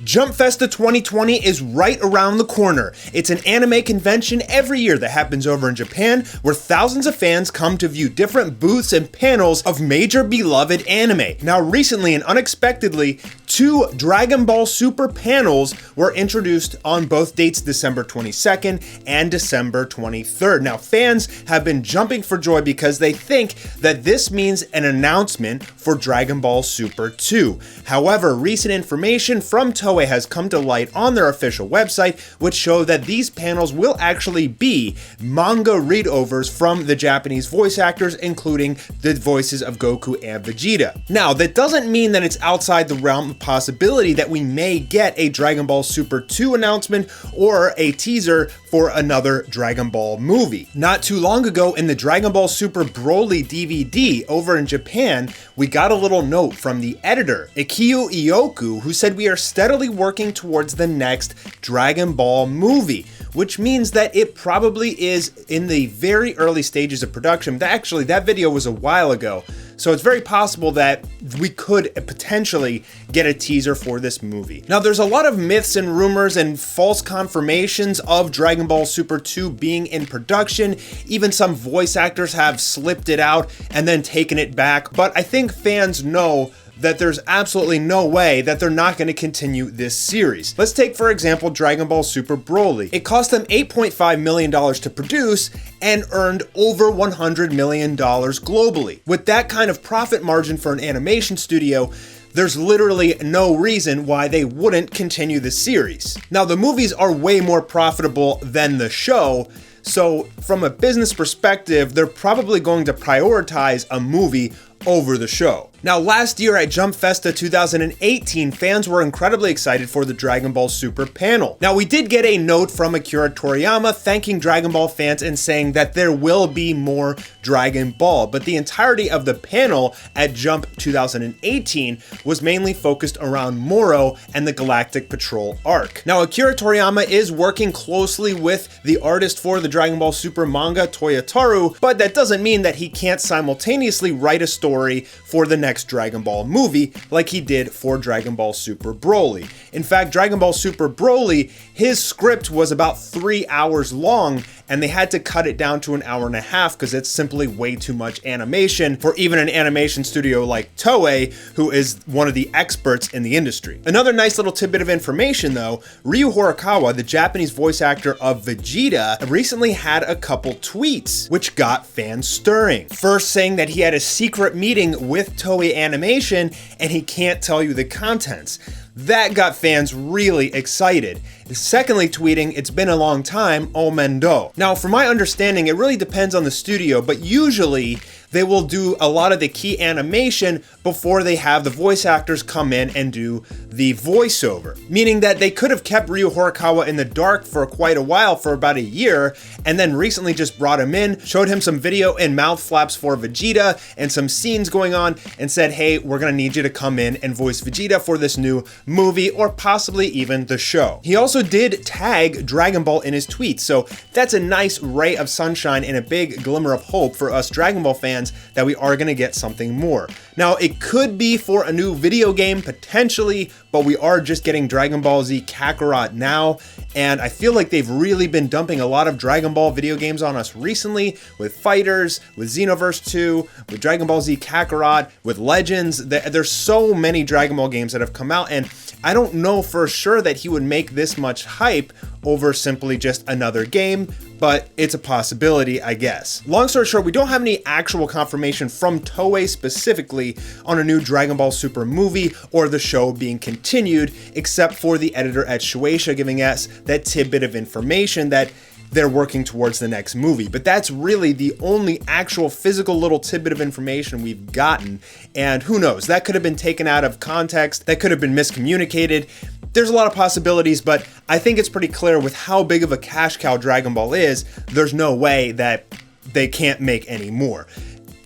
Jump Festa 2020 is right around the corner. It's an anime convention every year that happens over in Japan, where thousands of fans come to view different booths and panels of major beloved anime. Now recently and unexpectedly, 2 Dragon Ball Super panels were introduced on both dates, December 22nd and December 23rd. Now fans have been jumping for joy because they think that this means an announcement for Dragon Ball Super 2. However, recent information from Toei has come to light on their official website, which show that these panels will actually be manga readovers from the Japanese voice actors, including the voices of Goku and Vegeta. Now, that doesn't mean that it's outside the realm of possibility that we may get a Dragon Ball Super 2 announcement or a teaser for another Dragon Ball movie. Not too long ago in the Dragon Ball Super Broly DVD over in Japan, we got a little note from the editor, Ikyu Ioku, who said we are steadily working towards the next Dragon Ball movie, which means that it probably is in the very early stages of production. Actually, that video was a while ago, so it's very possible that we could potentially get a teaser for this movie. Now, there's a lot of myths and rumors and false confirmations of Dragon Ball Super 2 being in production. Even some voice actors have slipped it out and then taken it back, but I think fans know that there's absolutely no way that they're not going to continue this series. Let's take, for example, Dragon Ball Super Broly. It cost them $8.5 million to produce and earned over $100 million globally. With that kind of profit margin for an animation studio, there's literally no reason why they wouldn't continue the series. Now, the movies are way more profitable than the show, so from a business perspective, they're probably going to prioritize a movie over the show. Now, last year at Jump Festa 2018, fans were incredibly excited for the Dragon Ball Super panel. Now, we did get a note from Akira Toriyama thanking Dragon Ball fans and saying that there will be more Dragon Ball, but the entirety of the panel at Jump 2018 was mainly focused around Moro and the Galactic Patrol arc. Now, Akira Toriyama is working closely with the artist for the Dragon Ball Super manga, Toyotaru, but that doesn't mean that he can't simultaneously write a story for the next Dragon Ball movie like he did for Dragon Ball Super Broly. In fact, Dragon Ball Super Broly, his script was about 3 hours long, and they had to cut it down to an hour and a half because it's simply way too much animation for even an animation studio like Toei, who is one of the experts in the industry. Another nice little tidbit of information though, Ryu Horikawa, the Japanese voice actor of Vegeta, recently had a couple tweets which got fans stirring. First, saying that he had a secret meeting with Toei Animation and he can't tell you the contents. That got fans really excited. Secondly, tweeting, "It's been a long time, Omendo." Now, from my understanding, it really depends on the studio, but usually they will do a lot of the key animation before they have the voice actors come in and do the voiceover. Meaning that they could have kept Ryu Horikawa in the dark for quite a while, for about a year, and then recently just brought him in, showed him some video and mouth flaps for Vegeta and some scenes going on, and said, hey, we're gonna need you to come in and voice Vegeta for this new movie, or possibly even the show. He also did tag Dragon Ball in his tweets, so that's a nice ray of sunshine and a big glimmer of hope for us Dragon Ball fans that we are going to get something more. Now, it could be for a new video game, potentially, but we are just getting Dragon Ball Z Kakarot now, and I feel like they've really been dumping a lot of Dragon Ball video games on us recently, with Fighters, with Xenoverse 2, with Dragon Ball Z Kakarot, with Legends. There's so many Dragon Ball games that have come out, and I don't know for sure that he would make this much hype over simply just another game, but it's a possibility, I guess. Long story short, we don't have any actual confirmation from Toei specifically on a new Dragon Ball Super movie or the show being continued, except for the editor at Shueisha giving us that tidbit of information that they're working towards the next movie. But that's really the only actual physical little tidbit of information we've gotten. And who knows, that could have been taken out of context, that could have been miscommunicated. There's a lot of possibilities, but I think it's pretty clear with how big of a cash cow Dragon Ball is, there's no way that they can't make any more.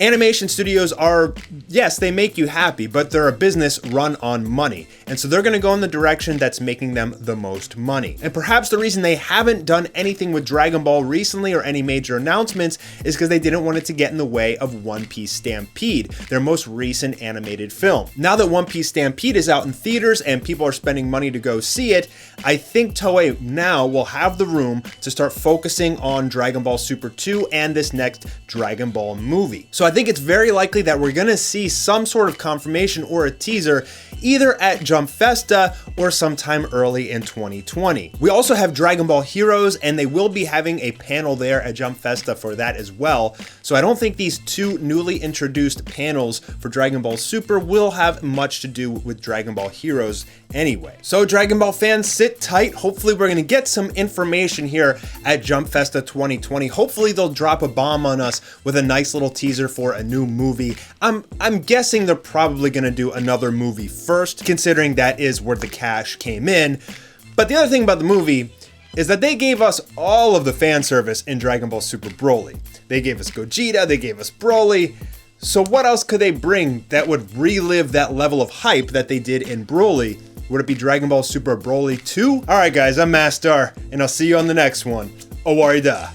Animation studios are, yes, they make you happy, but they're a business run on money. And so they're gonna go in the direction that's making them the most money. And perhaps the reason they haven't done anything with Dragon Ball recently or any major announcements is because they didn't want it to get in the way of One Piece Stampede, their most recent animated film. Now that One Piece Stampede is out in theaters and people are spending money to go see it, I think Toei now will have the room to start focusing on Dragon Ball Super 2 and this next Dragon Ball movie. So I think it's very likely that we're gonna see some sort of confirmation or a teaser either at Jump Festa or sometime early in 2020. We also have Dragon Ball Heroes, and they will be having a panel there at Jump Festa for that as well. So I don't think these two newly introduced panels for Dragon Ball Super will have much to do with Dragon Ball Heroes anyway. So Dragon Ball fans, sit tight. Hopefully we're gonna get some information here at Jump Festa 2020. Hopefully they'll drop a bomb on us with a nice little teaser for a new movie. I'm guessing they're probably gonna do another movie first, considering that is where the cash came in. But the other thing about the movie is that they gave us all of the fan service in Dragon Ball Super Broly. They gave us Gogeta, they gave us Broly. So what else could they bring that would relive that level of hype that they did in Broly? Would it be Dragon Ball Super Broly 2? Alright guys, I'm Mastar, and I'll see you on the next one. Owarida.